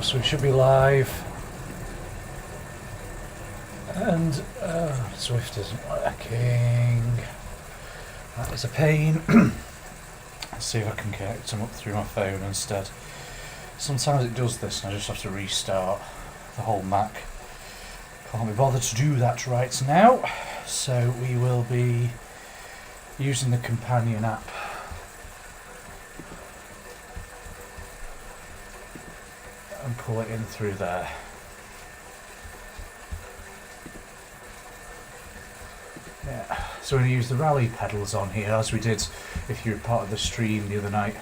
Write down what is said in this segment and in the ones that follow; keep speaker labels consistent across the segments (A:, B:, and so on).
A: so we should be live. And Zwift isn't working. That is a pain. Let's see if I can connect them up through my phone instead. Sometimes it does this and I just have to restart the whole Mac. Can't be bothered to do that right now. So we will be using the companion app. And pull it in through there. Yeah, so we're going to use the rally pedals on here, as we did if you were part of the stream the other night.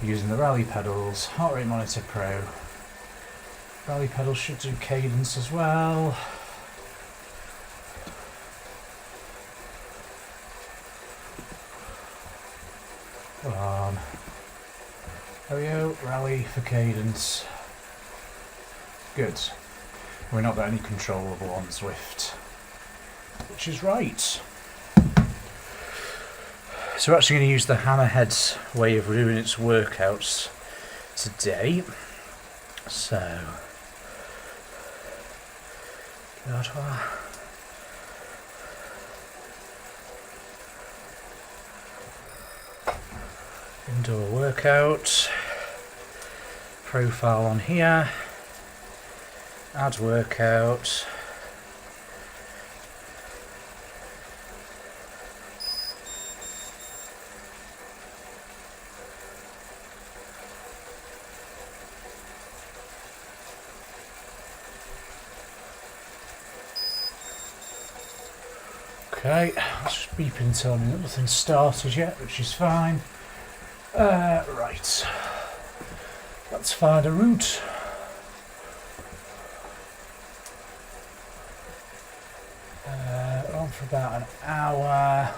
A: We're using the rally pedals, heart rate monitor pro. Rally pedals should do cadence as well. Come on. There we go, rally for cadence. Good. We're not got any controllable on Zwift, which is right. So we're actually going to use the Hammerhead's way of doing its workouts today. So, indoor workout, profile on here, add workout. Okay, let's just beep and tell me that nothing's started yet, which is fine. Right, let's find a route. On for about an hour.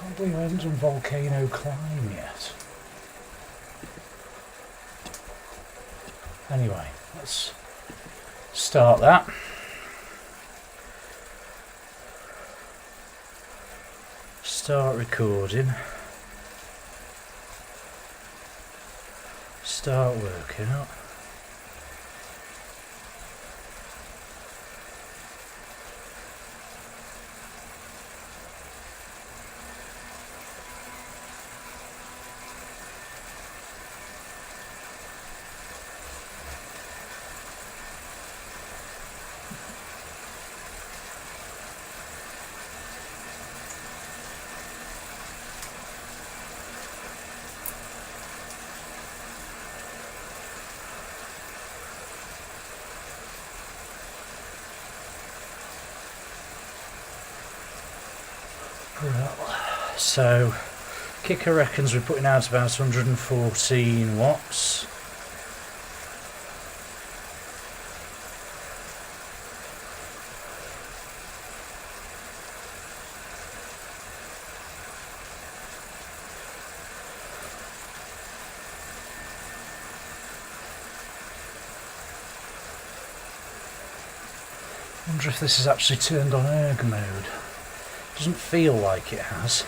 A: Can't believe I haven't done Volcano Climb yet. Anyway, let's start that. Start recording. Start working up. So, Kicker reckons we're putting out about 114 watts. I wonder if this is actually turned on erg mode. Doesn't feel like it has.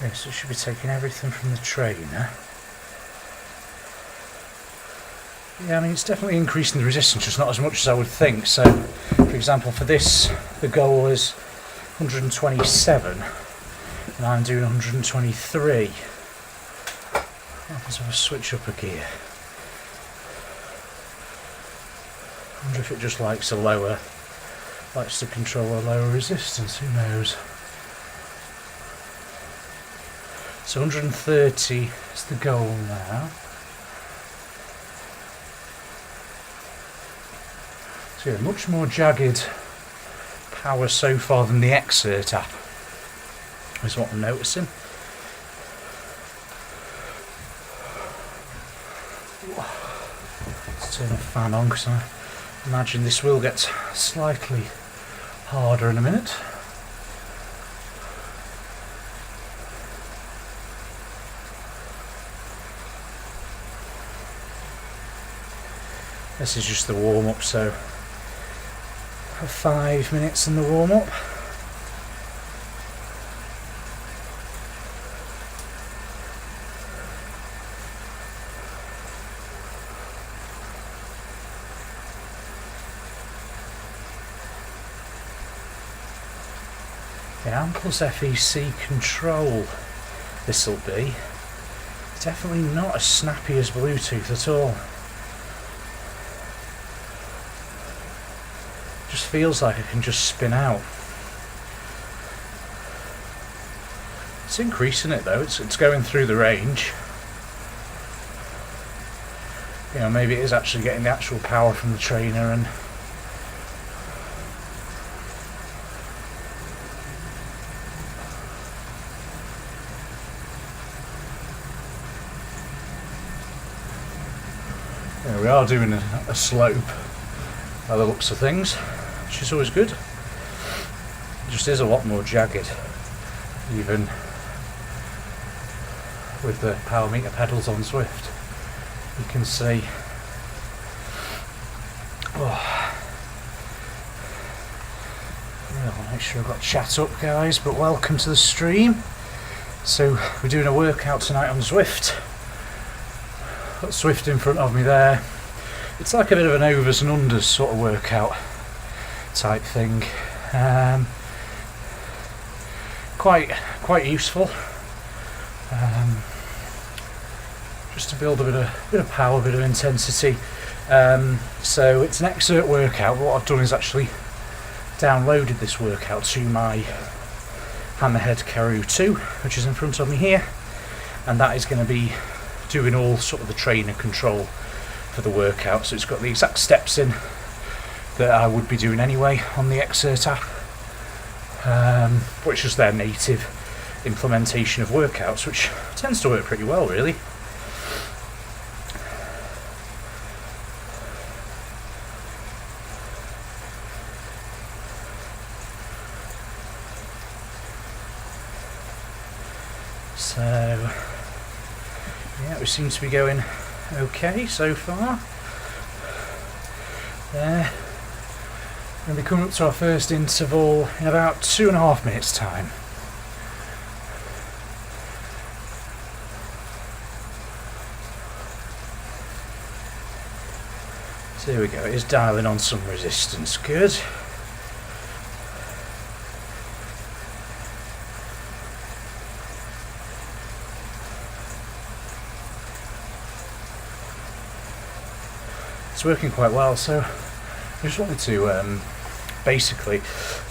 A: Okay, so it should be taking everything from the trainer. Yeah, I mean it's definitely increasing the resistance, just not as much as I would think. So, for example, for this, the goal is 127, and I'm doing 123. What happens if I switch up a gear? I wonder if it just likes to control a lower resistance, who knows? So 130 is the goal now. So yeah, much more jagged power so far than the Xert app. is what I'm noticing. Let's turn the fan on because I imagine this will get slightly harder in a minute. This is just the warm-up, so 5 minutes in the warm-up. The AM plus FEC control this'll be. It's definitely not as snappy as Bluetooth at all. Just feels like I can just spin out. It's increasing it though, it's going through the range. You know, maybe it is actually getting the actual power from the trainer and yeah, we are doing a slope by the looks of things, which is always good. It just is a lot more jagged, even with the power meter pedals on Zwift. You can see. Oh. Well, I'll make sure I've got chat up, guys, but welcome to the stream. So, we're doing a workout tonight on Zwift. Got Zwift in front of me there. It's like a bit of an overs and unders sort of workout type thing. Quite useful. Just to build a bit of power, a bit of intensity. So it's an Xert workout. What I've done is actually downloaded this workout to my Hammerhead Karoo 2, which is in front of me here, and that is going to be doing all sort of the trainer control for the workout. So it's got the exact steps in that I would be doing anyway on the Xert app, but it's just their native implementation of workouts, which tends to work pretty well, really. So yeah, we seem to be going okay so far. There. We're going to be coming up to our first interval in about 2.5 minutes time. So here we go, it is dialing on some resistance, good. It's working quite well, so I just wanted to basically,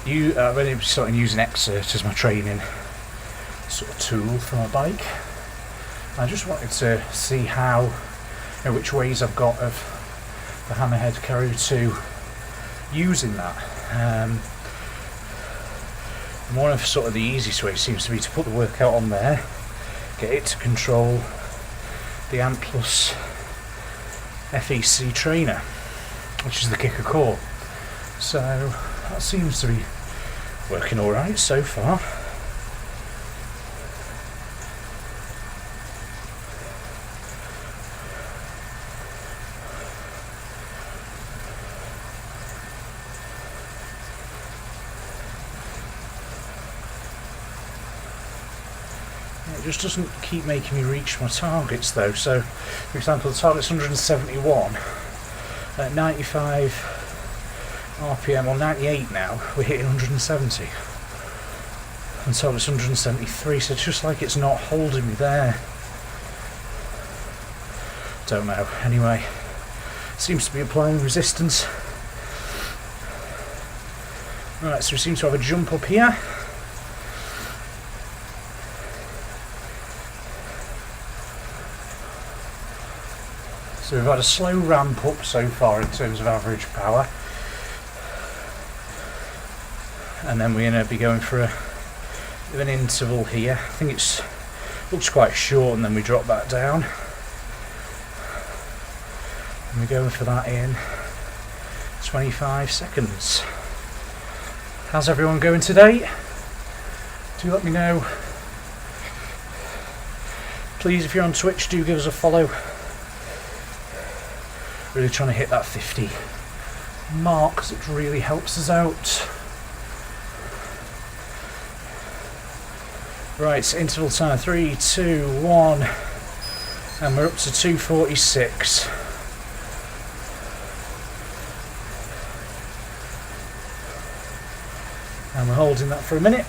A: I've been starting using Xert as my training sort of tool for my bike. I just wanted to see how, which ways I've got of the Hammerhead Karoo 2 using that. And one of sort of the easiest ways seems to be to put the workout on there, get it to control the AMP Plus FEC trainer, which is the kicker core. So that seems to be working alright so far. It just doesn't keep making me reach my targets though. So for example, the target's 171 at 95 RPM or 98 now, we're hitting 170 and target's 173, so it's just like it's not holding me there. Don't know, anyway, seems to be applying resistance. Right, so we seem to have a jump up here. So we've had a slow ramp up so far in terms of average power, and then we're going to be going for a Bit of an interval here. I think it looks quite short, and then we drop back down. And we're going for that in 25 seconds. How's everyone going today? Do let me know. Please, if you're on Twitch, do give us a follow. Really trying to hit that 50 mark because it really helps us out. Right, so interval time 3, 2, 1, and we're up to 2:46. And we're holding that for a minute.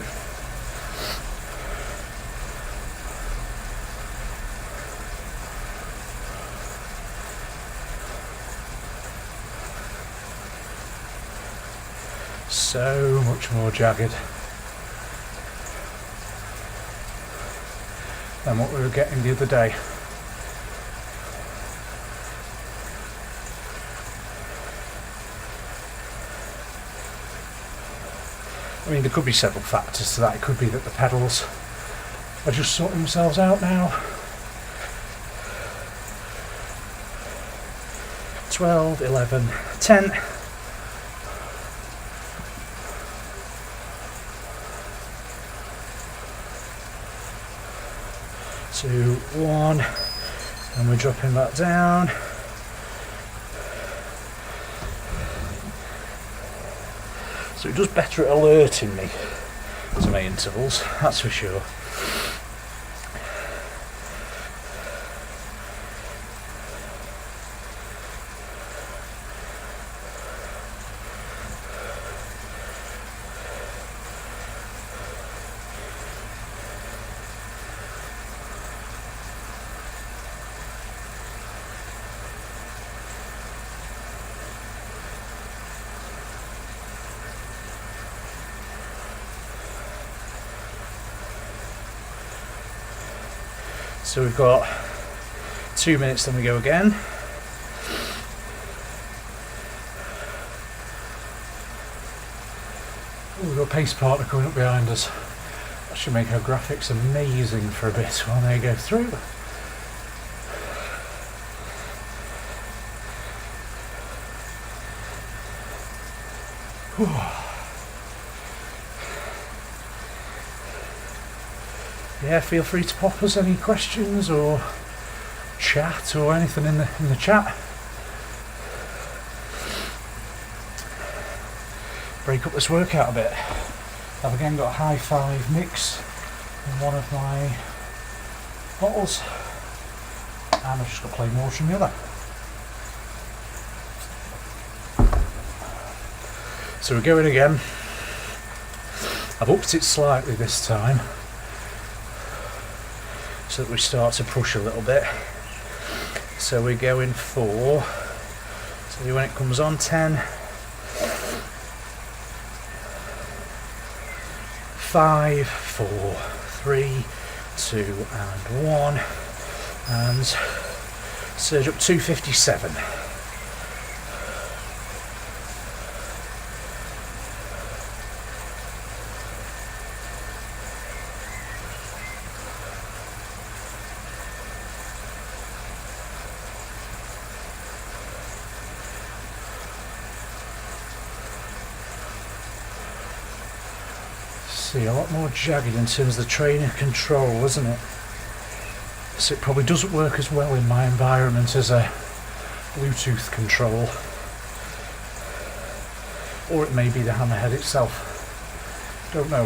A: So much more jagged than what we were getting the other day. I mean, there could be several factors to that. It could be that the pedals are just sorting themselves out now. 12, 11, 10. Two, 1, and we're dropping back down. So it does better at alerting me to my intervals, that's for sure. So we've got 2 minutes, then we go again. Ooh, we've got a pace partner coming up behind us. That should make our graphics amazing for a bit while they go through. Whew. Yeah, feel free to pop us any questions or chat or anything in the chat. Break up this workout a bit. I've again got a high five mix in one of my bottles, and I've just got plain water in the other. So we're going again. I've upped it slightly this time, so that we start to push a little bit. So we're going for, so when it comes on, 10, 5, 4, 3, 2 and 1, and surge up 257. See, a lot more jagged in terms of the trainer control, isn't it? So it probably doesn't work as well in my environment as a Bluetooth control, or it may be the hammerhead itself. Don't know.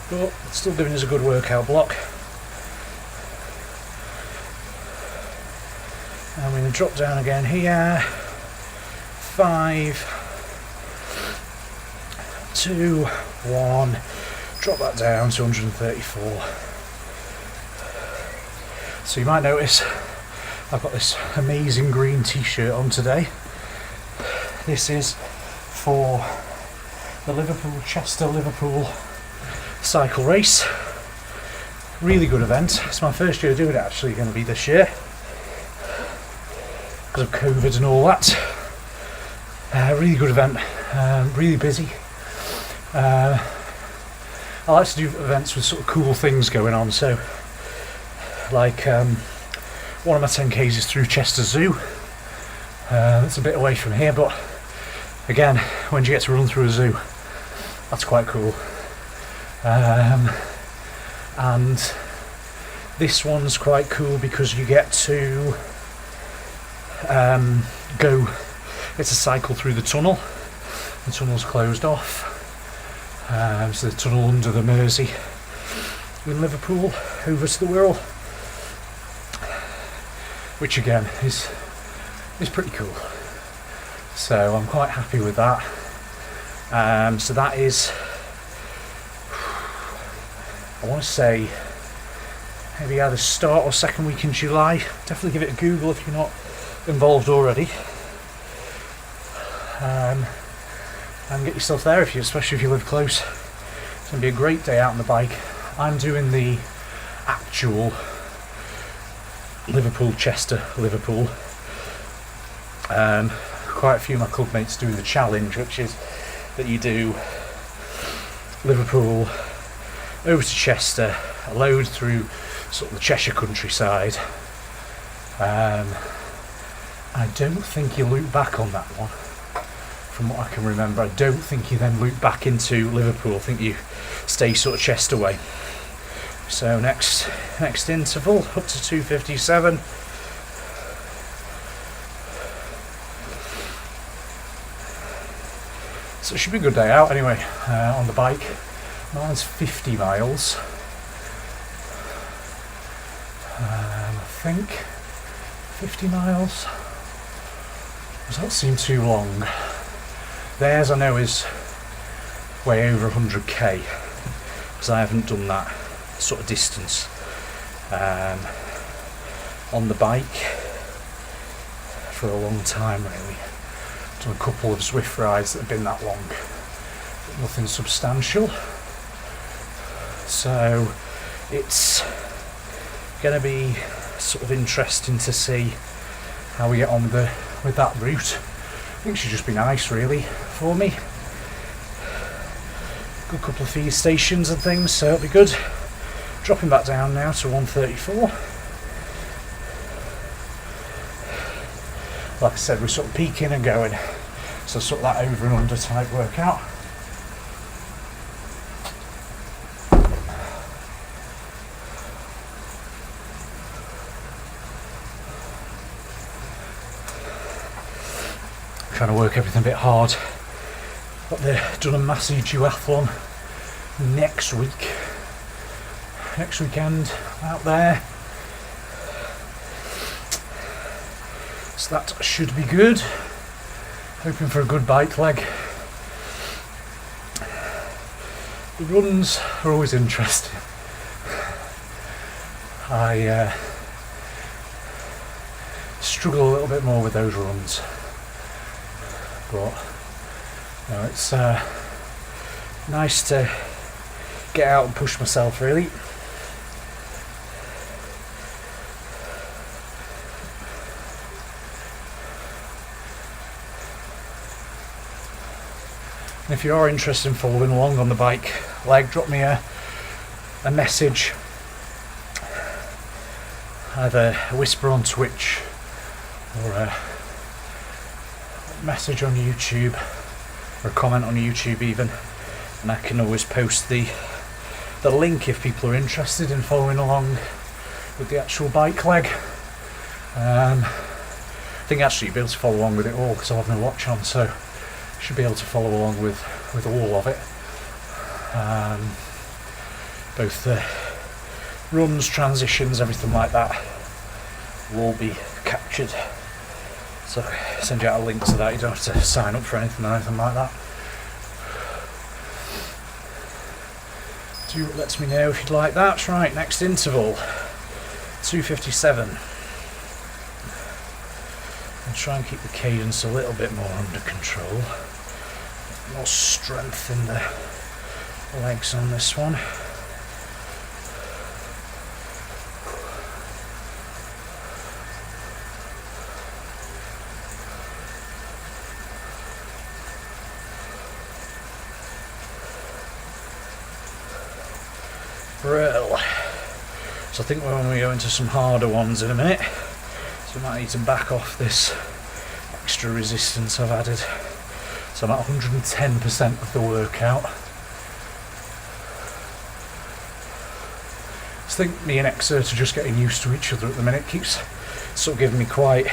A: But it's still giving us a good workout block. And we're going to drop down again here. 5, 2, 1, drop that down to 134. So you might notice I've got this amazing green t-shirt on today. This is for the Chester-Liverpool cycle race. Really good event. It's my first year doing it, actually, going to be this year because of COVID and all that. Really good event, really busy. I like to do events with sort of cool things going on, so like one of my 10Ks is through Chester Zoo. It's a bit away from here, but again, when you get to run through a zoo, that's quite cool. And this one's quite cool because you get to it's a cycle through the tunnel. The tunnel's closed off, so the tunnel under the Mersey in Liverpool over to the Wirral, which again is pretty cool. So I'm quite happy with that. So that is, I want to say, maybe either start or second week in July. Definitely give it a Google if you're not involved already. And get yourself there, especially if you live close. It's going to be a great day out on the bike. I'm doing the actual Chester Liverpool. Quite a few of my club mates do the challenge, which is that you do Liverpool over to Chester, a load through sort of the Cheshire countryside. I don't think you loop back on that one, from what I can remember. I don't think you then loop back into Liverpool. I think you stay sort of Chester way. So next interval up to 2:57. So it should be a good day out anyway, on the bike. Mine's 50 miles. I think 50 miles. Does that seem too long? Theirs I know is way over 100k, because I haven't done that sort of distance on the bike for a long time really. Done a couple of Zwift rides that have been that long, but nothing substantial. So it's going to be sort of interesting to see how we get on with that route. I think it should just be nice really for me. Good couple of feed stations and things, so it'll be good. Dropping back down now to 134. Like I said, we're sort of peaking and going, so sort of that over and under type workout. Trying to work everything a bit hard. But they've done a massive duathlon next weekend out there. So that should be good. Hoping for a good bike leg. The runs are always interesting. I struggle a little bit more with those runs. But you know, it's nice to get out and push myself really. And if you are interested in following along on the bike leg, drop me a message, either a whisper on Twitch or a message on YouTube or a comment on YouTube even, and I can always post the link if people are interested in following along with the actual bike leg. I think actually you'll be able to follow along with it all because I'll have my watch on, so should be able to follow along with all of it. Both the runs, transitions, everything like that will all be captured. So I'll send you out a link to that. You don't have to sign up for anything or anything like that. Do let me know if you'd like that. Right, next interval, 2:57. I'll try and keep the cadence a little bit more under control. More strength in the legs on this one. Real. So I think when we go into some harder ones in a minute, so we might need to back off this extra resistance I've added. So I'm at 110% of the workout. I think me and Xert are just getting used to each other at the minute. It keeps sort of giving me quite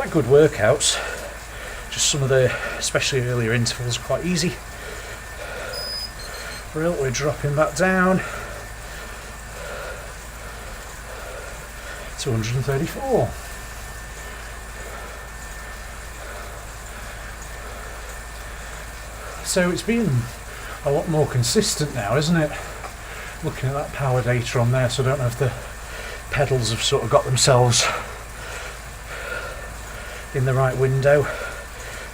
A: good workouts. Just some of the, especially earlier intervals, are quite easy. Real, we're dropping back down. 234. So it's been a lot more consistent now, isn't it? Looking at that power data on there, so I don't know if the pedals have sort of got themselves in the right window.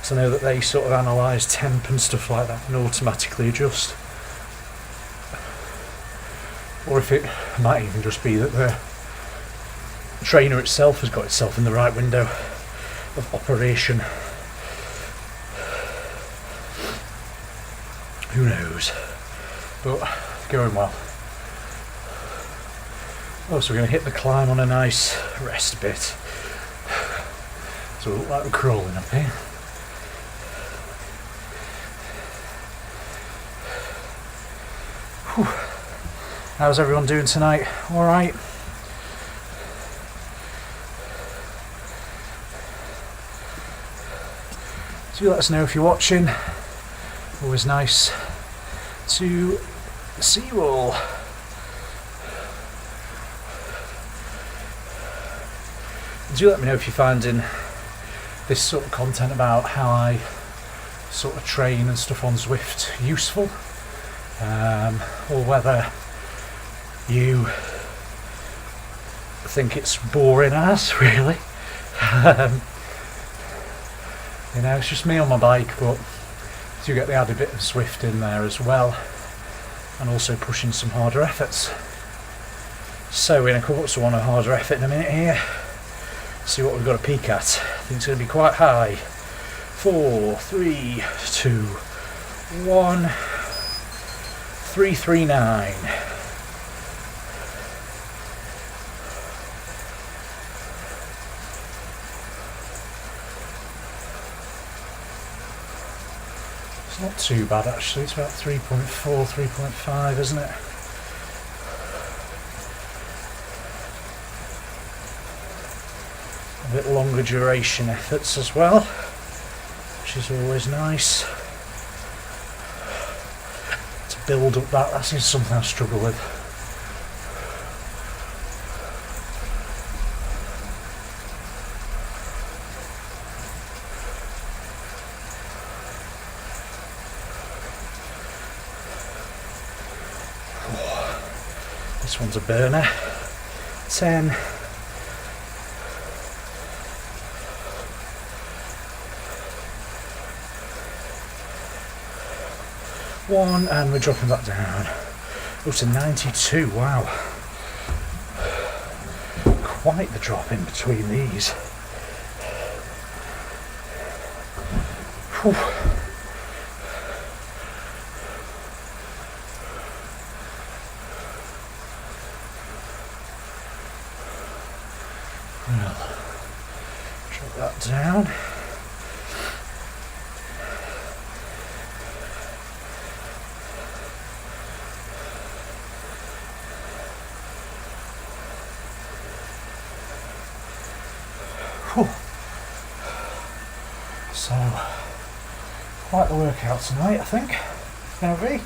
A: So I know that they sort of analyse temp and stuff like that and automatically adjust. Or if it might even just be that the trainer itself has got itself in the right window of operation. Who knows? But going well. Oh, so we're going to hit the climb on a nice rest bit. So we look like we're crawling up here. Whew. How's everyone doing tonight? Alright? So you let us know if you're watching. Always nice to see you all. Do let me know if you're finding this sort of content about how I sort of train and stuff on Zwift useful, or whether you think it's boring as really. You know, it's just me on my bike, but you get the added bit of Zwift in there as well, and also pushing some harder efforts. So we're going to come up to one of harder effort in a minute here. See what we've got to peak at. I think it's going to be quite high. 4, 3, 2, 1, 339. It's not too bad actually, it's about 3.4, 3.5, isn't it? A bit longer duration efforts as well, which is always nice. To build up that's something I struggle with. This one's a burner. 10. One, and we're dropping that down. Oh, to 92, wow. Quite the drop in between these. Whew. Well, drop that down. So, quite the workout tonight, I think. It's going to be.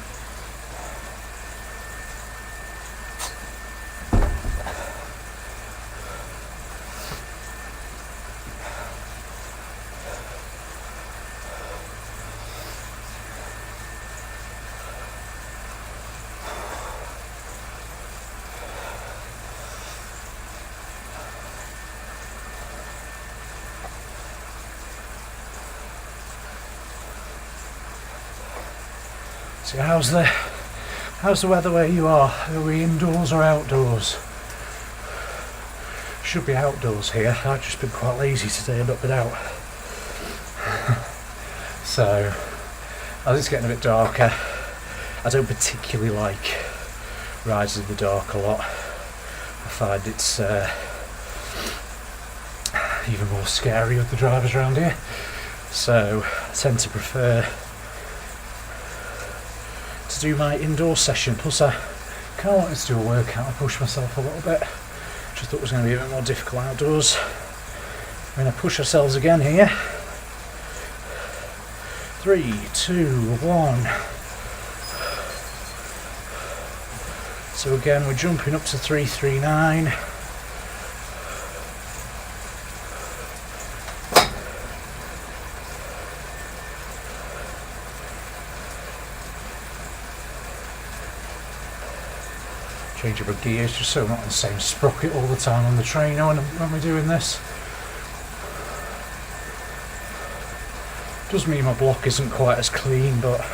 A: So how's the weather where you are? Are we indoors or outdoors? Should be outdoors here. I've just been quite lazy today and not been out. So as it's getting a bit darker, I don't particularly like rides in the dark a lot. I find it's even more scary with the drivers around here, so I tend to prefer to do my indoor session. Plus I kind of wanted to do a workout and push myself a little bit. Just thought it was going to be a bit more difficult outdoors. We're going to push ourselves again here. 3, 2, 1. So again, we're jumping up to 339. Change up of gears just so I'm not on the same sprocket all the time on the trainer when we're doing this. Does mean my block isn't quite as clean, but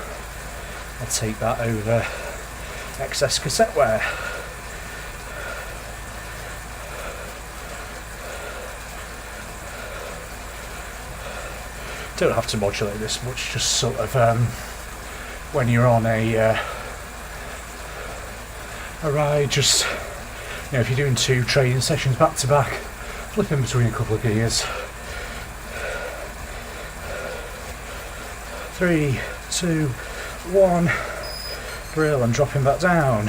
A: I'll take that over excess cassette wear. Don't have to modulate this much, just sort of when you're on a ride, just, you know, if you're doing 2 training sessions back to back, flip in between a couple of gears. 3, 2, 1. Brill, and dropping back down.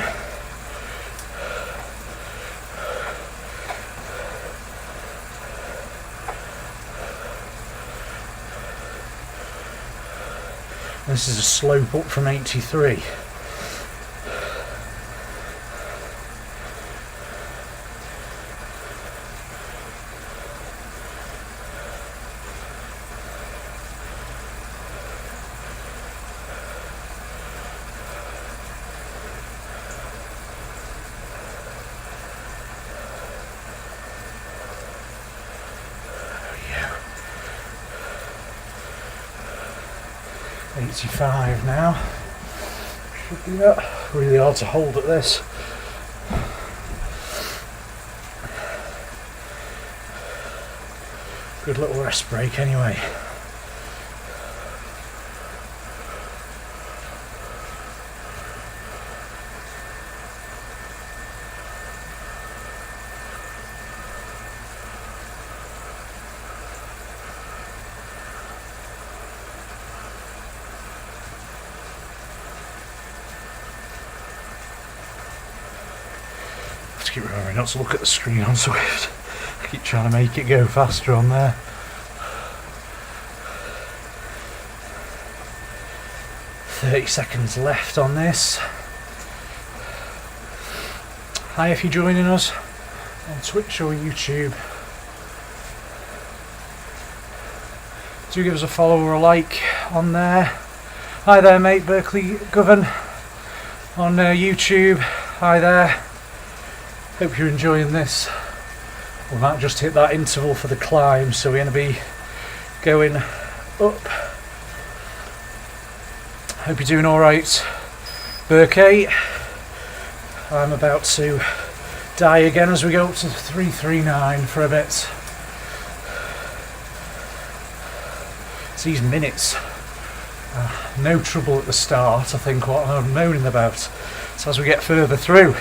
A: This is a slope up from 83. Yeah. 85 now. Should be really hard to hold at this. Good little rest break anyway. Keep remembering not to look at the screen on Zwift. I keep trying to make it go faster on there. $30 left on this. Hi if you're joining us on Twitch or YouTube. Do give us a follow or a like on there. Hi there mate, Berkeley Govan on YouTube. Hi there. Hope you're enjoying this. We might just hit that interval for the climb, so we're going to be going up. Hope you're doing alright, Berkay. I'm about to die again as we go up to 339 for a bit. It's these minutes. No trouble at the start, I think, what I'm moaning about. So as we get further through.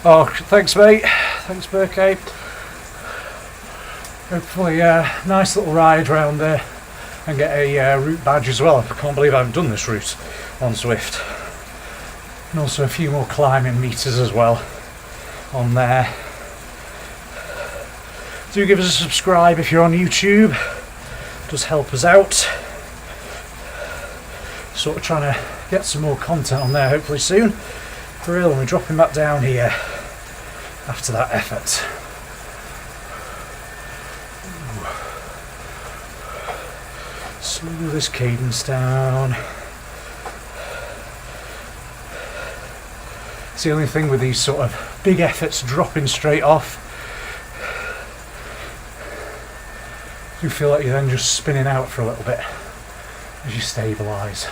A: Oh, thanks mate. Thanks Berkay. Hopefully nice little ride round there and get a route badge as well. I can't believe I haven't done this route on Zwift. And also a few more climbing meters as well on there. Do give us a subscribe if you're on YouTube. It does help us out. Sort of trying to get some more content on there hopefully soon. For real, and we're dropping back down here after that effort. Ooh. Slow this cadence down. It's the only thing with these sort of big efforts dropping straight off. You feel like you're then just spinning out for a little bit as you stabilise.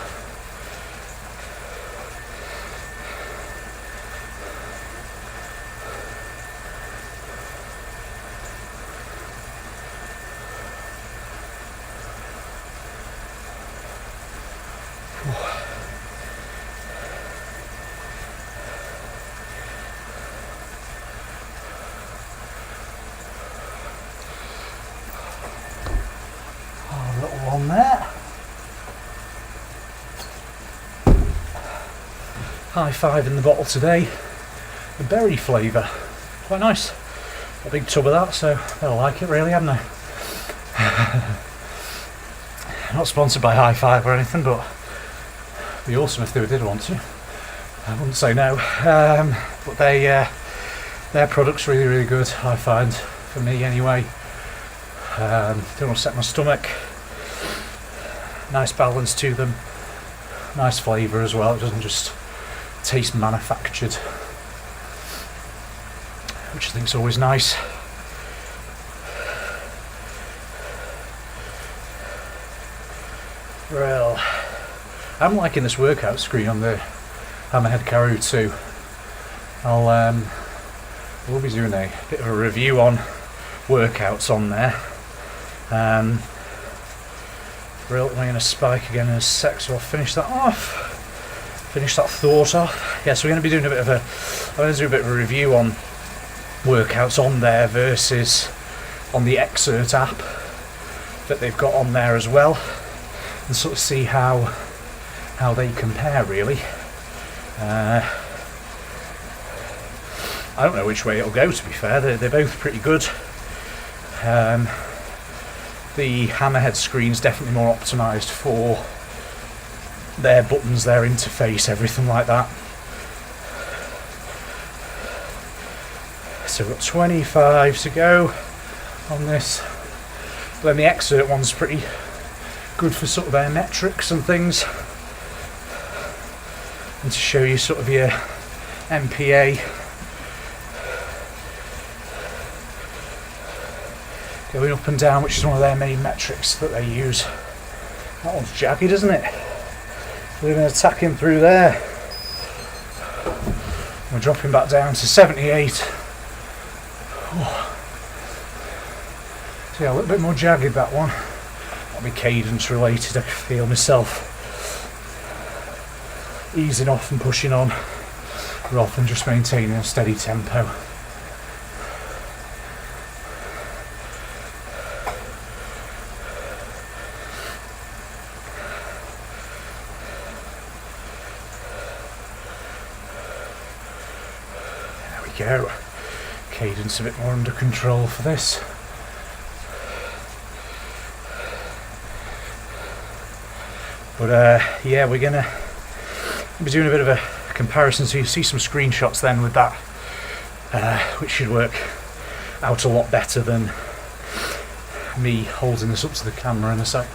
A: on there. High Five in the bottle today. The berry flavour. Quite nice. A big tub of that, so they'll like it really, haven't they? Not sponsored by High Five or anything, but it'd be awesome if they did want to. I wouldn't say no. But their product's really, really good, I find, for me anyway. Don't upset my stomach. Nice balance to them. Nice flavour as well. It doesn't just taste manufactured, which I think is always nice. Well, I'm liking this workout screen on the Hammerhead Karoo too. We'll be doing a bit of a review on workouts on there. We're going to spike again in a sec, so I'll finish that off. Finish that thought off. Yeah, so we're going to be doing I'm going to do a bit of a review on workouts on there versus on the Xert app that they've got on there as well, and sort of see how they compare really. I don't know which way it'll go, to be fair. They're both pretty good. The Hammerhead screen's definitely more optimised for their buttons, their interface, everything like that. So we've got 25 to go on this. But then the Xert one's pretty good for sort of their metrics and things. And to show you sort of your MPA. Going up and down, which is one of their main metrics that they use. That one's jagged, isn't it? We're going to attack him through there. We're dropping back down to 78. Oh. So yeah, a little bit more jagged, that one. That'll be cadence related, I can feel myself easing off and pushing on rather than just maintaining a steady tempo. There we go. Cadence a bit more under control for this. But yeah, we're going to be doing a bit of a comparison, so you see some screenshots then with that, which should work out a lot better than me holding this up to the camera in a sec.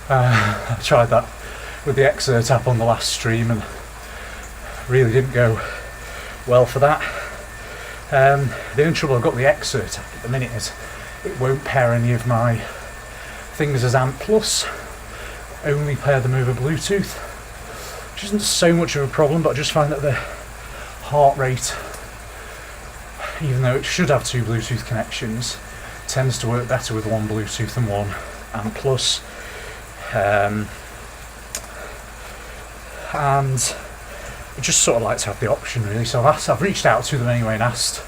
A: I tried that with the Xert app on the last stream and really didn't go well for that. The only trouble I've got with the Xert app at the minute is it won't pair any of my things as ANT+, only pair them over Bluetooth, which isn't so much of a problem, but I just find that the heart rate, even though it should have two Bluetooth connections, tends to work better with one Bluetooth than one ANT+. And I just sort of like to have the option really, so I've reached out to them anyway and asked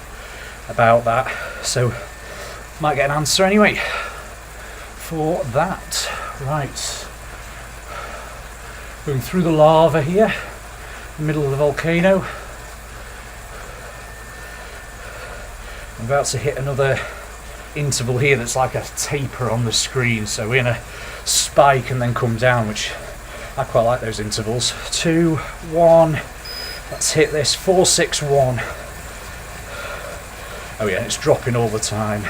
A: about that, so might get an answer anyway for that. Right, going through the lava here, in the middle of the volcano. I'm about to hit another interval here that's like a taper on the screen, so we're going to spike and then come down, which I quite like those intervals. 2, 1, let's hit this, 4, 6, 1. Oh yeah, it's dropping all the time.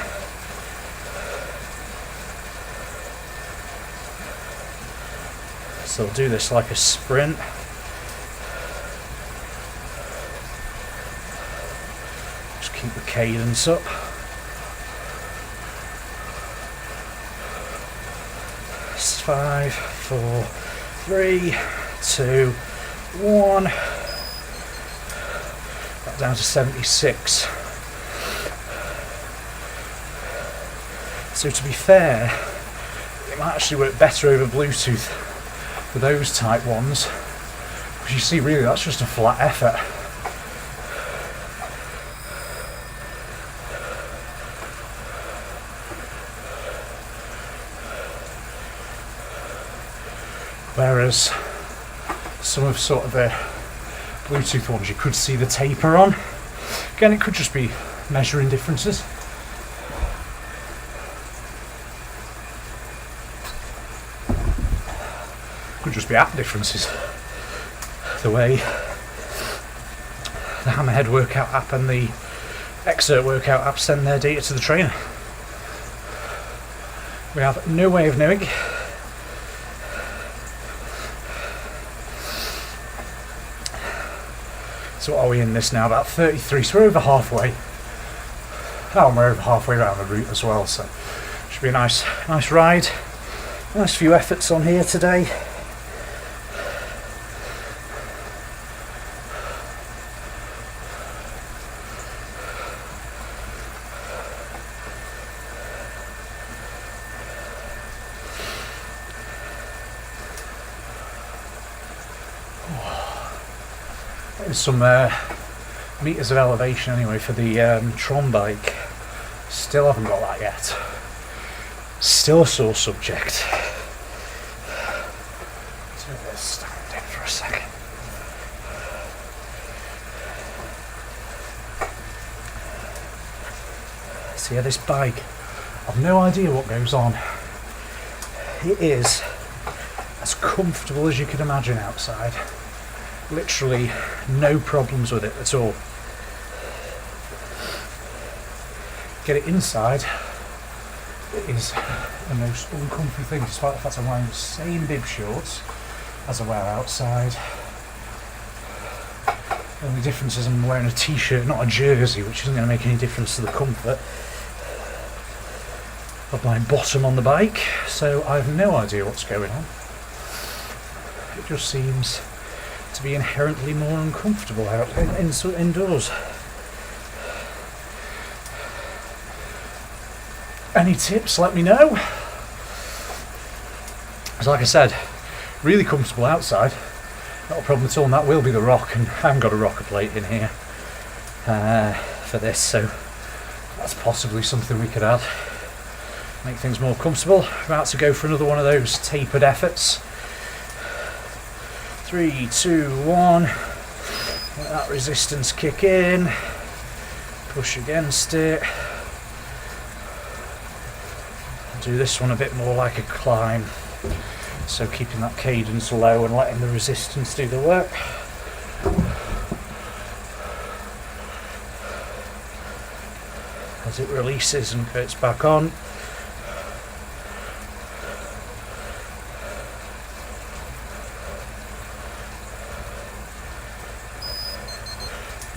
A: So I'll do this like a sprint. Just keep the cadence up. It's 5, 4, 3, 2, 1. Back down to 76. So to be fair, it might actually work better over Bluetooth for those type ones, because you see really that's just a flat effort. whereas some of sort of the Bluetooth ones you could see the taper on. Again, it could just be measuring differences. Could just be app differences. The way the Hammerhead workout app and the Xert workout app send their data to the trainer. We have no way of knowing. So what are we in this now? About 33, so we're over halfway. Oh, and we're over halfway around the route as well, so should be a nice ride. Nice few efforts on here today. Some meters of elevation anyway for the Tron bike. Still haven't got that yet. Still a sore subject. Do this, stand in for a second. So yeah, this bike, I've no idea what goes on. It is as comfortable as you can imagine outside. Literally no problems with it at all. Get it inside, it is the most uncomfy thing, despite the fact I'm wearing the same bib shorts as I wear outside. The only difference is I'm wearing a t-shirt, not a jersey, which isn't going to make any difference to the comfort of my bottom on the bike, so I have no idea what's going on. It just seems to be inherently more uncomfortable out indoors. Any tips, let me know. As like I said, really comfortable outside, not a problem at all, and that will be the rock, and I haven't got a rocker plate in here for this, so that's possibly something we could add, make things more comfortable. About to go for another one of those tapered efforts. 3, 2, 1. Let that resistance kick in. Push against it. Do this one a bit more like a climb. So keeping that cadence low and letting the resistance do the work. As it releases and gets back on.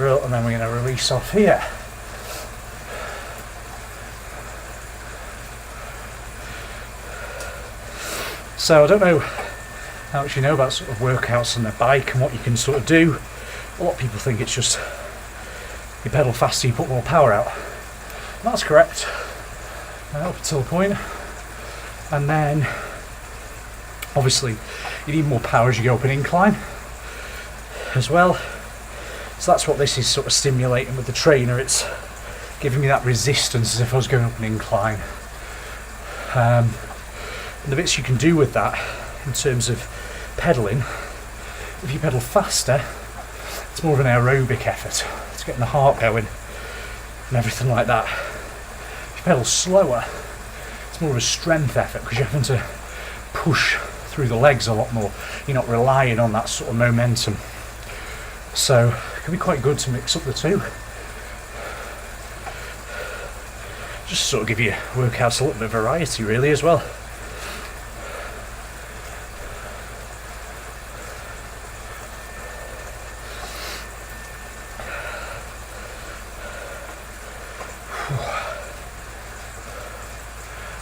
A: And then we're going to release off here. So I don't know how much you know about sort of workouts on the bike and what you can sort of do. A lot of people think it's just you pedal faster, you put more power out. And that's correct, up until a point. And then obviously you need more power as you go up an incline as well. So that's what this is sort of stimulating with the trainer. It's giving me that resistance as if I was going up an incline. And the bits you can do with that in terms of pedalling, if you pedal faster, it's more of an aerobic effort. It's getting the heart going and everything like that. If you pedal slower, it's more of a strength effort because you're having to push through the legs a lot more. You're not relying on that sort of momentum. So it can be quite good to mix up the two. Just sort of give your workouts a little bit of variety really as well.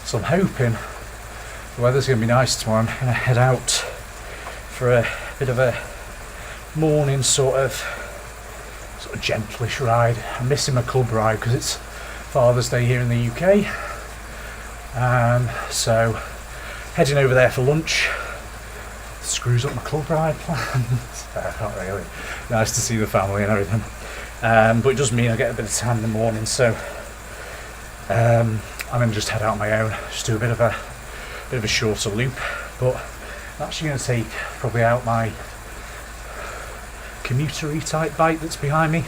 A: So I'm hoping the weather's going to be nice tomorrow. I'm going to head out for a bit of a morning sort of gentlish ride. I'm missing my club ride because it's Father's Day here in the UK. So heading over there for lunch. Screws up my club ride plans. Not really. Nice to see the family and everything. But it does mean I get a bit of time in the morning, so I'm going to just head out on my own, just do a bit of a shorter loop. But I'm actually going to take probably out my commuter-y type bike that's behind me.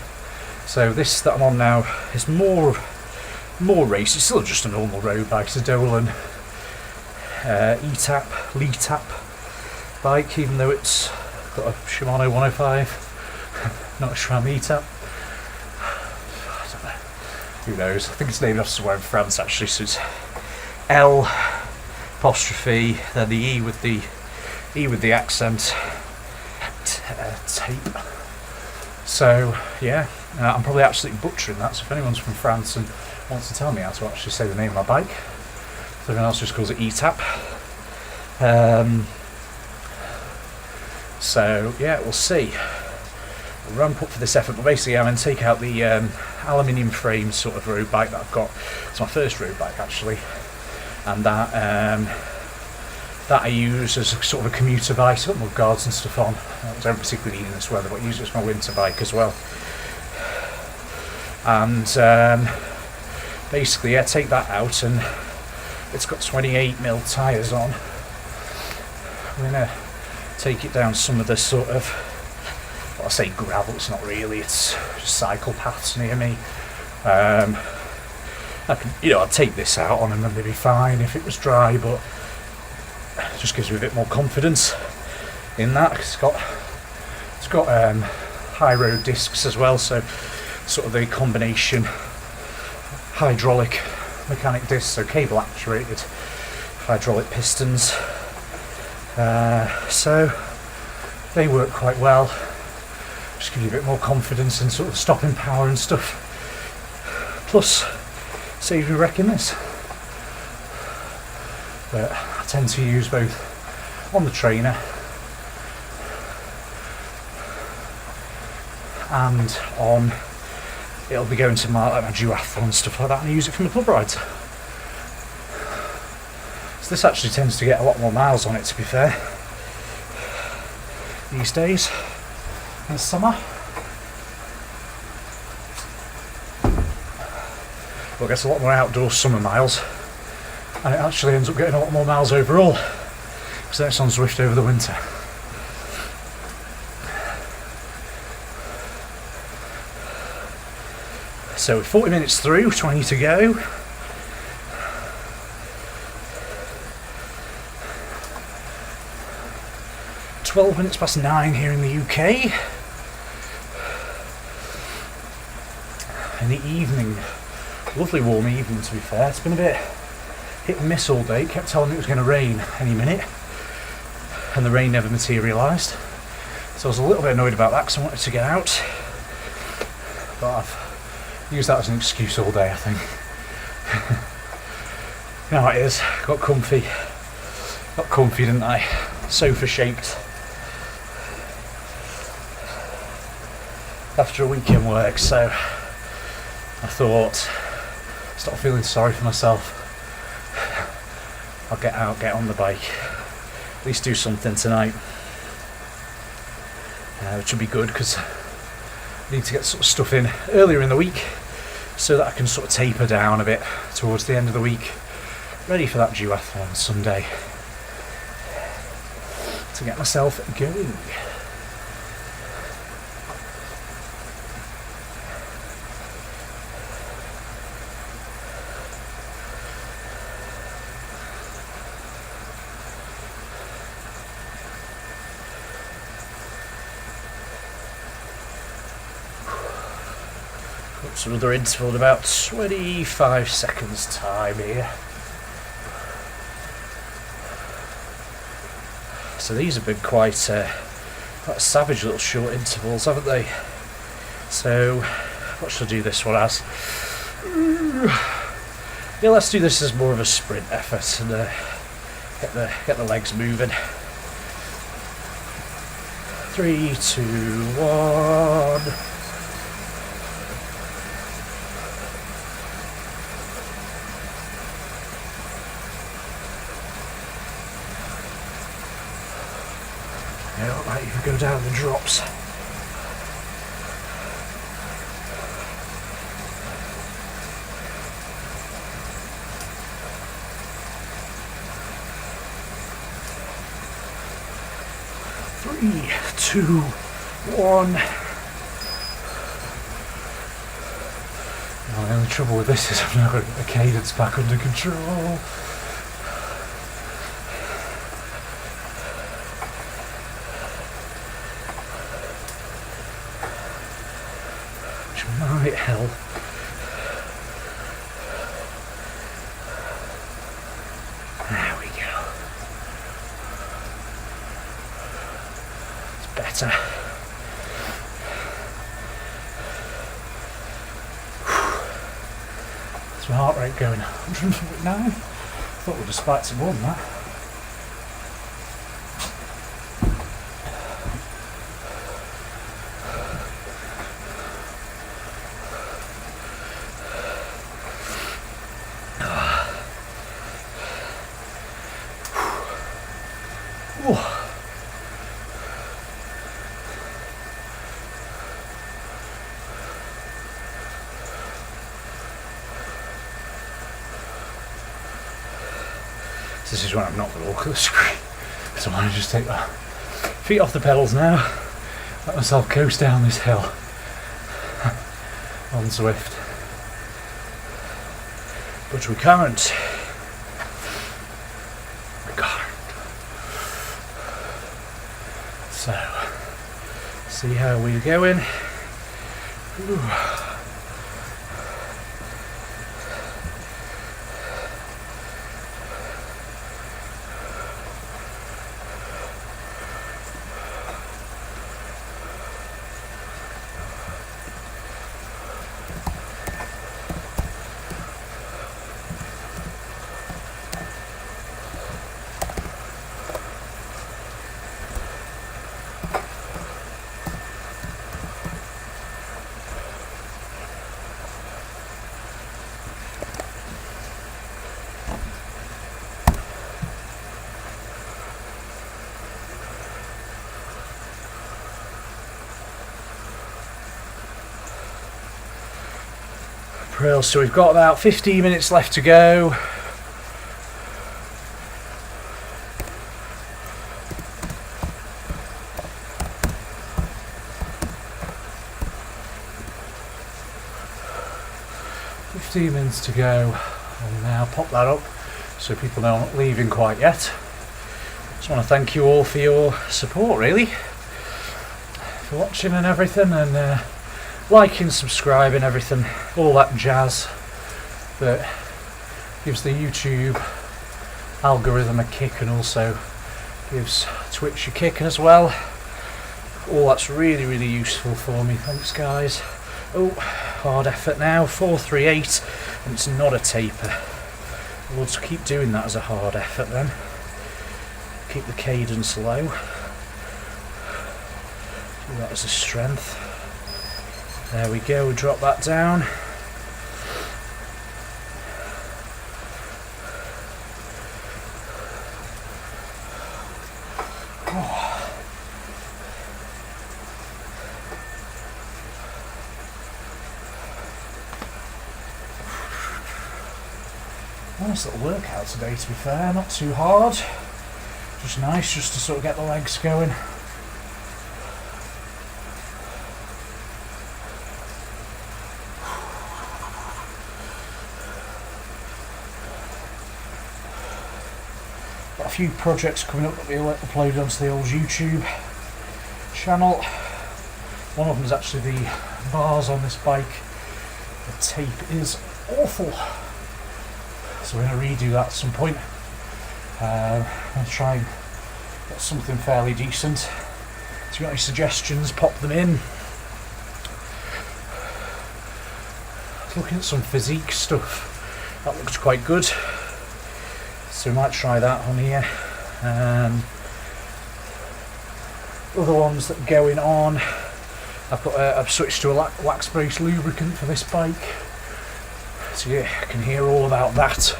A: So this that I'm on now is more race. It's still just a normal road bike. It's a Dolan E-Tap, Lee-Tap bike, even though it's got a Shimano 105, not a SRAM E-Tap. I don't know. Who knows? I think it's named after somewhere in France actually. So it's L apostrophe, then the E with the accent, tape. So yeah, I'm probably absolutely butchering that. So if anyone's from France and wants to tell me how to actually say the name of my bike, everyone else just calls it E-Tap. So yeah, we'll see. We'll ramp up for this effort, but basically I'm going to take out the aluminium frame sort of road bike that I've got. It's my first road bike actually, and that I use as a sort of a commuter bike. I've got mud guards and stuff on. I don't particularly need in this weather, but I use it as my winter bike as well. And basically, take that out, and it's got 28mm tyres on. I'm gonna take it down some of the sort of, well, I say gravel, it's not really, it's just cycle paths near me. I can, I'd take this out on and then they'd be fine if it was dry, but it just gives me a bit more confidence in that. It's got high road discs as well, so sort of the combination hydraulic mechanic discs, so cable actuated hydraulic pistons. So they work quite well. Just give you a bit more confidence in sort of stopping power and stuff. Plus, saves me wrecking this. But I tend to use both on the trainer and on, it'll be going to my duathlon and stuff like that, and I use it for my club rides. So this actually tends to get a lot more miles on it, to be fair, these days in the summer. Well, it gets a lot more outdoor summer miles, and it actually ends up getting a lot more miles overall, because then it's on Zwift over the winter. So 40 minutes through, 20 to go. £12:09 here in the UK. In the evening, lovely warm evening to be fair. It's been a bit hit and miss all day. It kept telling me it was going to rain any minute, and the rain never materialised. So I was a little bit annoyed about that because I wanted to get out, but I've used that as an excuse all day, I think. You know how it is. Got comfy, didn't I? Sofa shaped. After a week in work, so I thought, stop feeling sorry for myself. I'll get out, get on the bike, at least do something tonight, which will be good because I need to get sort of stuff in earlier in the week so that I can sort of taper down a bit towards the end of the week, ready for that duathlon Sunday to get myself going. Some other interval in about 25 seconds time here. So these have been quite savage little short intervals, haven't they? So what should I do this one as? Yeah, let's do this as more of a sprint effort and get the legs moving. 3, 2, 1. Yeah, right, you can go down the drops. 3, 2, 1. Now, the only trouble with this is I've now got the cadence back under control. Which might help. There we go. It's better. My heart rate going 149. Thought we'd have spiked some more than that. This is when I'm not going to look at the screen, so I want to just take my feet off the pedals now, let myself coast down this hill on Zwift. But we can't. So, see how we're going. Ooh. So we've got about 15 minutes left to go. I'll now pop that up so people know I'm not leaving quite yet. Just want to thank you all for your support, really, for watching and everything, and liking, subscribing, everything, all that jazz that gives the YouTube algorithm a kick and also gives Twitch a kick as well. All that's really, really useful for me. Thanks, guys. Oh, hard effort now, 438, and it's not a taper. We'll just keep doing that as a hard effort then. Keep the cadence low. Do that as a strength. There we go, we drop that down. Nice little workout today, to be fair, not too hard. Just nice just to sort of get the legs going. Got a few projects coming up that we'll upload onto the old YouTube channel. One of them is actually the bars on this bike. The tape is awful. So we're going to redo that at some point. I'm going to try and get something fairly decent. So if you've got any suggestions, pop them in. Looking at some physique stuff, that looks quite good. So we might try that on here. Other ones that are going on, I've switched to a wax-based lubricant for this bike. So yeah, I can hear all about that,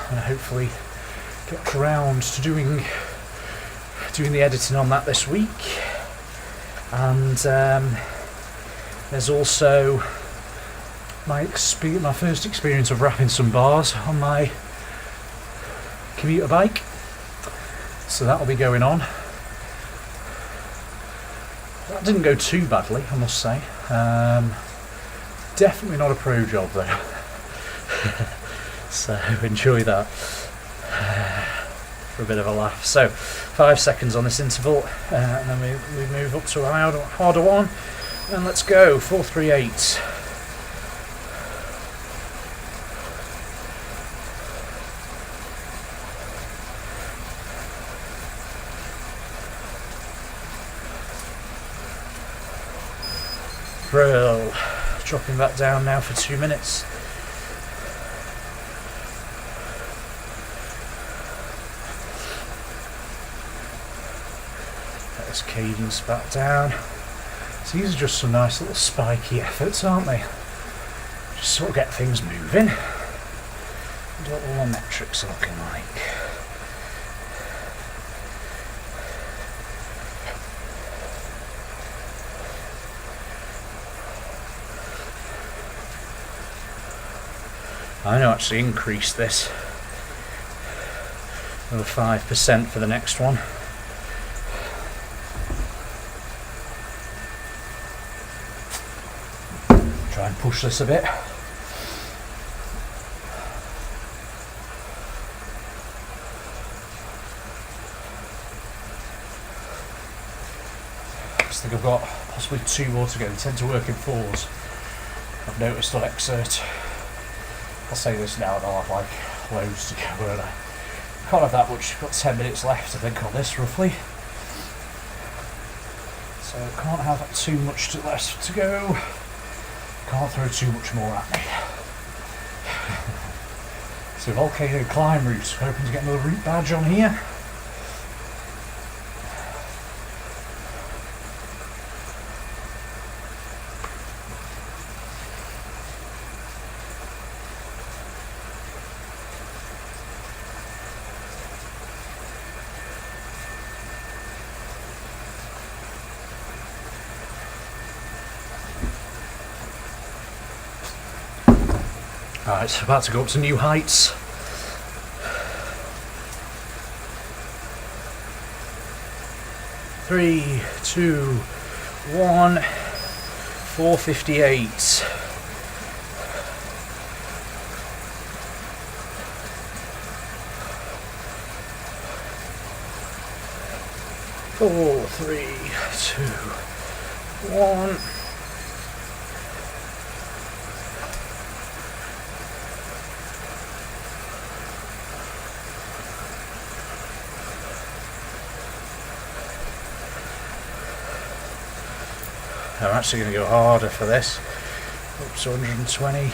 A: and hopefully get around to doing the editing on that this week. And there's also my first experience of wrapping some bars on my commuter bike, so that'll be going on. That didn't go too badly, I must say. Definitely not a pro job though. So enjoy that for a bit of a laugh. So 5 seconds on this interval, and then we move up to a harder one. And let's go, 4, 3, 8. Brill. Dropping that down now for 2 minutes. Let this cadence back down. So these are just some nice little spiky efforts, aren't they? Just sort of get things moving. And what all the metrics are looking like. I'm going to actually increase this another 5% for the next one. Try and push this a bit. I think I've got possibly 2 more to go. They tend to work in 4s. I've noticed on Xert. I'll say this now and I'll have like loads to go, won't I? Can't have that much. I've got 10 minutes left I think on this roughly. So can't have too much left to go. Can't throw too much more at me. So volcano climb route. Hoping to get another route badge on here. Right, about to go up to new heights. Three, 2, 1, 458. 4, 3, 2, 1. I'm actually going to go harder for this, up to 120%.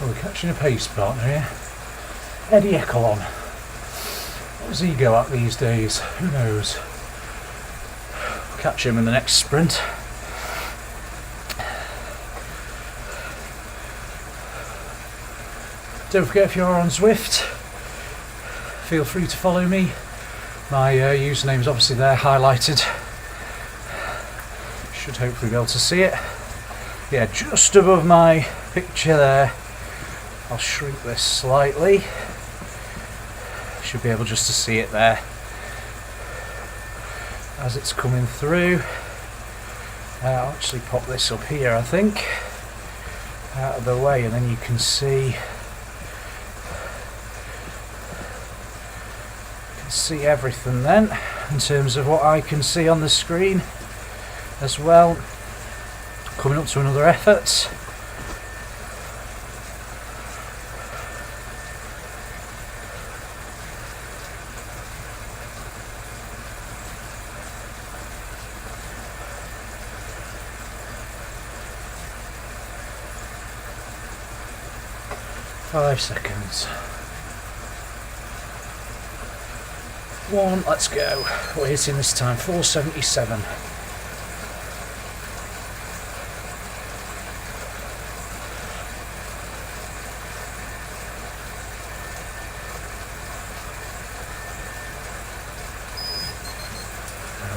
A: Oh, we're catching a pace partner here. Eddie Echelon. What does he go at these days? Who knows? Catch him in the next sprint. Don't forget, if you're on Zwift, feel free to follow me. My username is obviously there, highlighted. Should hopefully be able to see it. Yeah, just above my picture there. I'll shrink this slightly. Should be able just to see it there as it's coming through. I'll actually pop this up here, I think, out of the way, and then you can see everything then in terms of what I can see on the screen as well. Coming up to another effort. Five seconds. 1, let's go. We're hitting this time 477.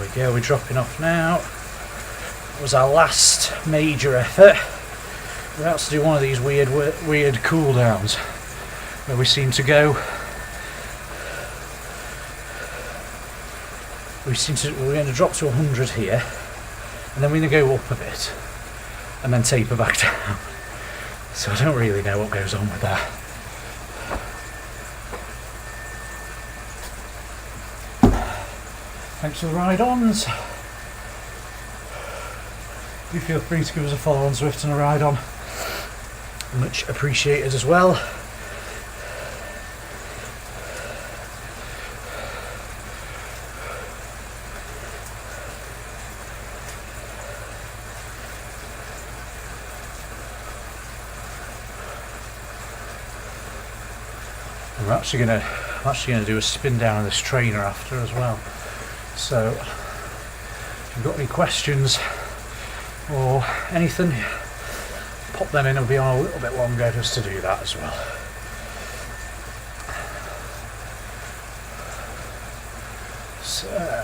A: we go, we're dropping off now. It was our last major effort. We're about to do one of these weird cool downs where we seem to go. We're going to drop to 100 here, and then we're going to go up a bit, and then taper back down. So I don't really know what goes on with that. Thanks for the ride-ons. Do feel free to give us a follow on Zwift and a ride-on. Much appreciated as well. I'm actually gonna do a spin down of this trainer after as well. So if you've got any questions or anything, pop them in. It'll be on a little bit longer just to do that as well. So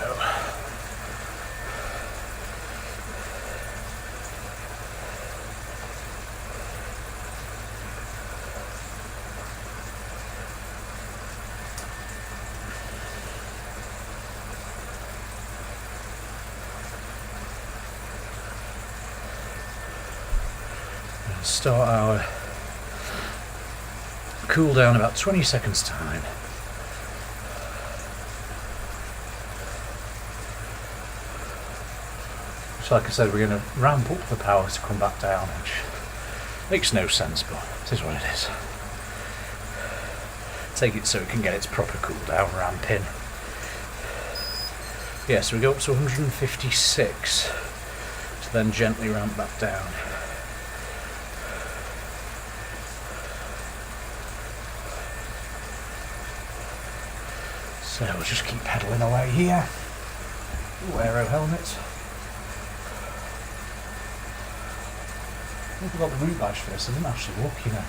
A: start our cool down about 20 seconds time. So like I said, we're going to ramp up the power to come back down, which makes no sense, but it is what it is. Take it so it can get its proper cool down ramp in. Yeah, so we go up to 156, to then gently ramp back down. So we'll just keep pedalling away here. Ooh, aero helmet. I forgot the route badge for this, I didn't actually look, you know.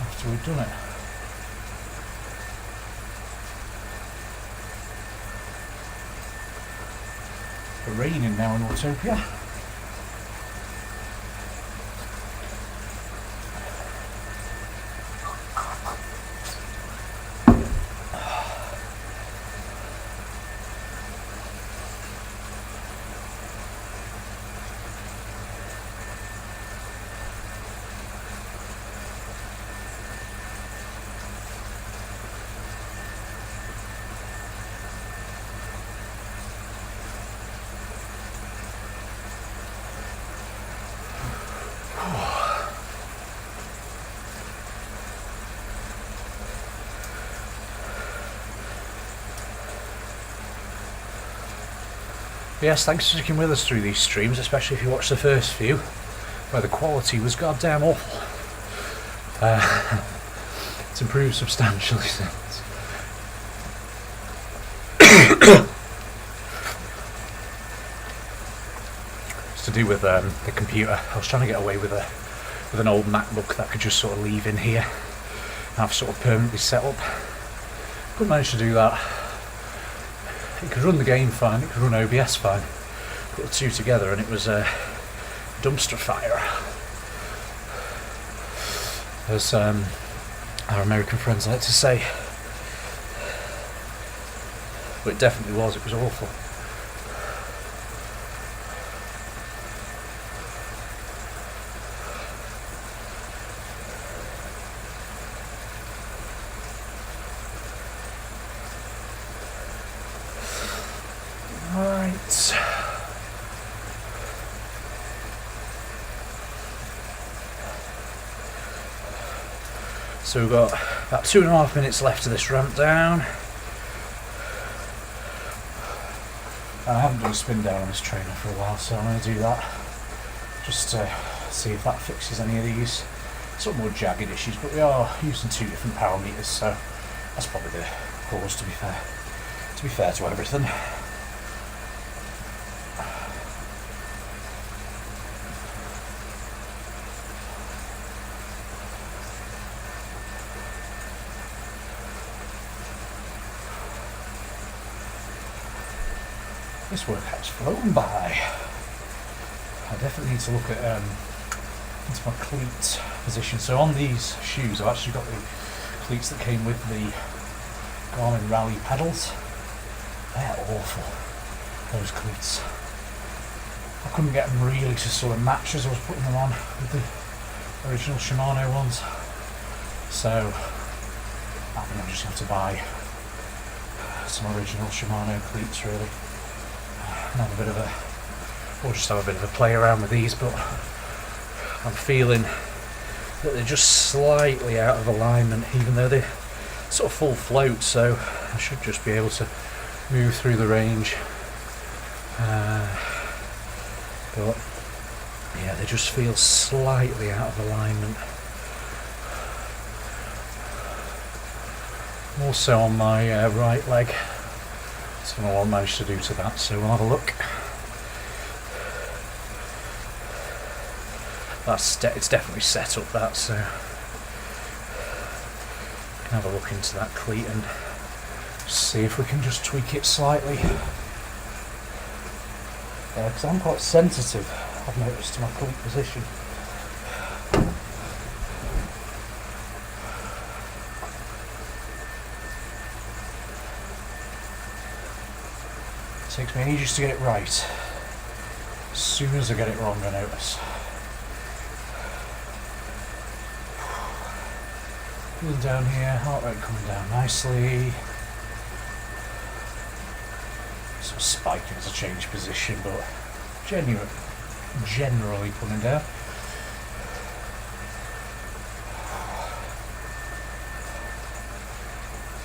A: After we've done it. It's raining now in Autopia. Yes, thanks for sticking with us through these streams, especially if you watch the first few, where the quality was goddamn awful. It's improved substantially since. It's to do with the computer. I was trying to get away with an old MacBook that could just sort of leave in here and have sort of permanently set up. Couldn't manage to do that. It could run the game fine, it could run OBS fine. Put the two together and it was a dumpster fire. As our American friends like to say. But it definitely was, it was awful. So we've got about 2.5 minutes left of this ramp down. I haven't done a spin down on this trainer for a while, so I'm going to do that just to see if that fixes any of these sort of more jagged issues, but we are using two different power meters, so that's probably the cause, to be fair to everything. This workout's flown by. I definitely need to look at into my cleat position. So on these shoes, I've actually got the cleats that came with the Garmin Rally pedals. They're awful, those cleats. I couldn't get them really to sort of match as I was putting them on with the original Shimano ones. So I think I'm just going to have to buy some original Shimano cleats really. And have a bit of a, or just have a bit of a play around with these, but I'm feeling that they're just slightly out of alignment, even though they're sort of full float, so I should just be able to move through the range. But yeah, they just feel slightly out of alignment. More so on my right leg. I don't know what I managed to do to that, so we'll have a look. It's definitely set up that, so we can have a look into that cleat and see if we can just tweak it slightly. Yeah, because I'm quite sensitive, I've noticed, to my cleat position. It takes me ages to get it right. As soon as I get it wrong, I notice. Feeling down here, heart rate coming down nicely. Sort of spiking as I change position, but generally coming down.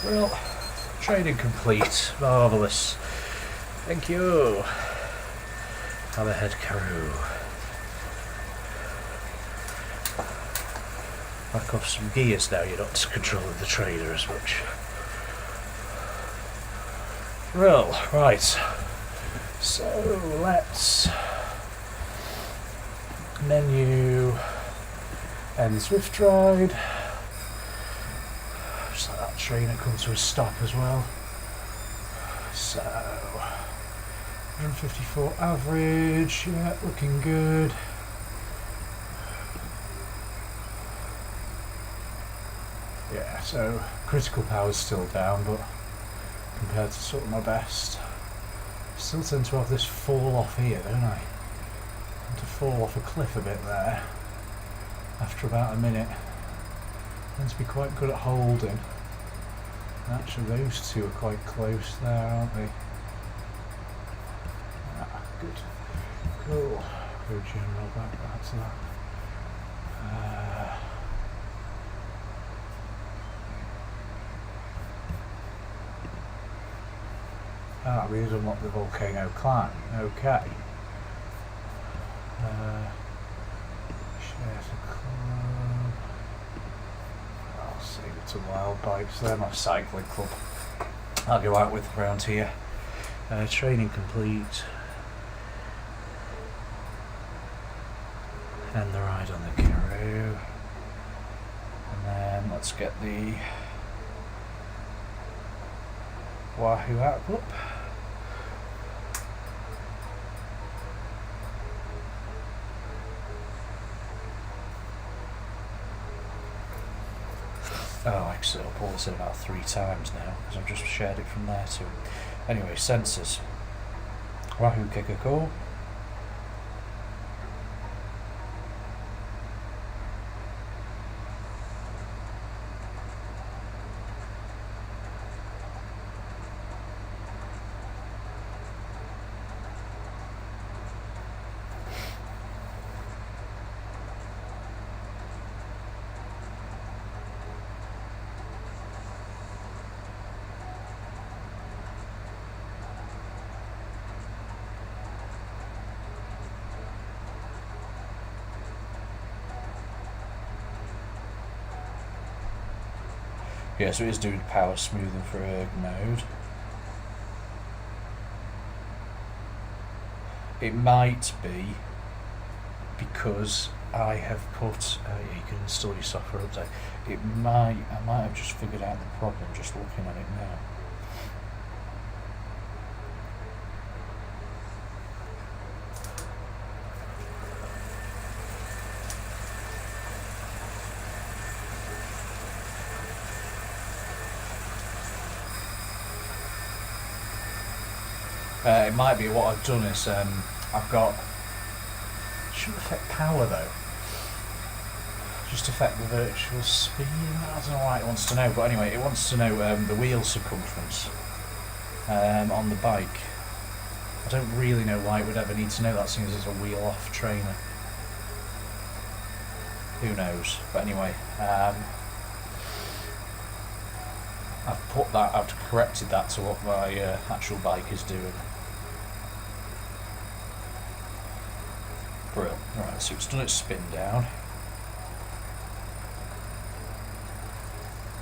A: Well, training complete. Marvellous. Thank you. Have a head caroo. Back off some gears now, you're not controlling the trainer as much. Well, right. So let's menu and Zwift ride. Just let that trainer come to a stop as well. So 154 average, yeah, looking good. Yeah, so critical power's still down, but compared to sort of my best, I still tend to have this fall off here, don't I? I tend to fall off a cliff a bit there after about a minute. I tend to be quite good at holding. And actually those two are quite close there, aren't they? Ah, good. Cool. Go general back to that. Ah, we did unlock the volcano climb. Okay. Share to club. I'll save it to wild bikes. They're my cycling club I'll go out with around here. Training complete. And the ride on the Karoo. And then let's get the Wahoo app up. Oh, actually, I'll pull this in about 3 times now because I've just shared it from there too. Anyway, sensors. Wahoo kicker core. Yeah, so it is doing power smoothing for erg mode. It might be because I have put, you can install your software update. I might have just figured out the problem just looking at it now. It might be what I've done is I've got. Shouldn't affect power though. Just affect the virtual speed. I don't know why it wants to know, but anyway, it wants to know the wheel circumference on the bike. I don't really know why it would ever need to know that, seeing as it's a wheel-off trainer. Who knows? But anyway, I've corrected that to what my actual bike is doing. Brilliant. Right, so it's done its spin down.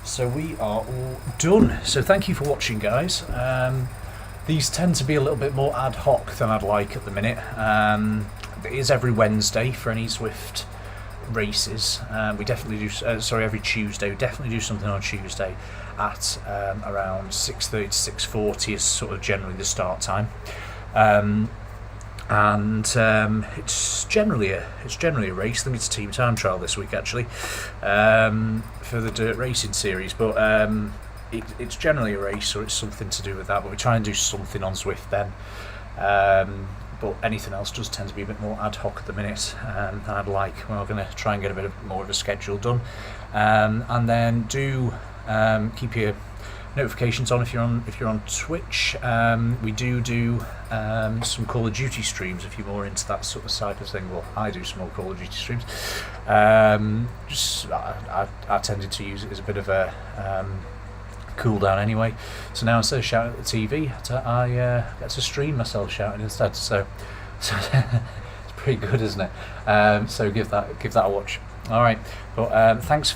A: So we are all done. So thank you for watching, guys. These tend to be a little bit more ad hoc than I'd like at the minute. It is every Wednesday for any Zwift races. We definitely do. Every Tuesday. We definitely do something on Tuesday at around 6:30 to 6:40 is sort of generally the start time. It's generally a race. I think it's a team time trial this week actually for the dirt racing series, but it's generally a race, so it's something to do with that. But we try and do something on Zwift then. But anything else does tend to be a bit more ad hoc at the minute than I'd like. We're going to try and get a bit more of a schedule done, and then do keep your notifications on if you're on Twitch. We do some Call of Duty streams if you're more into that sort of side of thing. Well, I do some more Call of Duty streams. I tended to use it as a bit of a cool down anyway. So now instead of shouting at the TV, I get to stream myself shouting instead. So it's pretty good, isn't it? So give that a watch. All right, but thanks.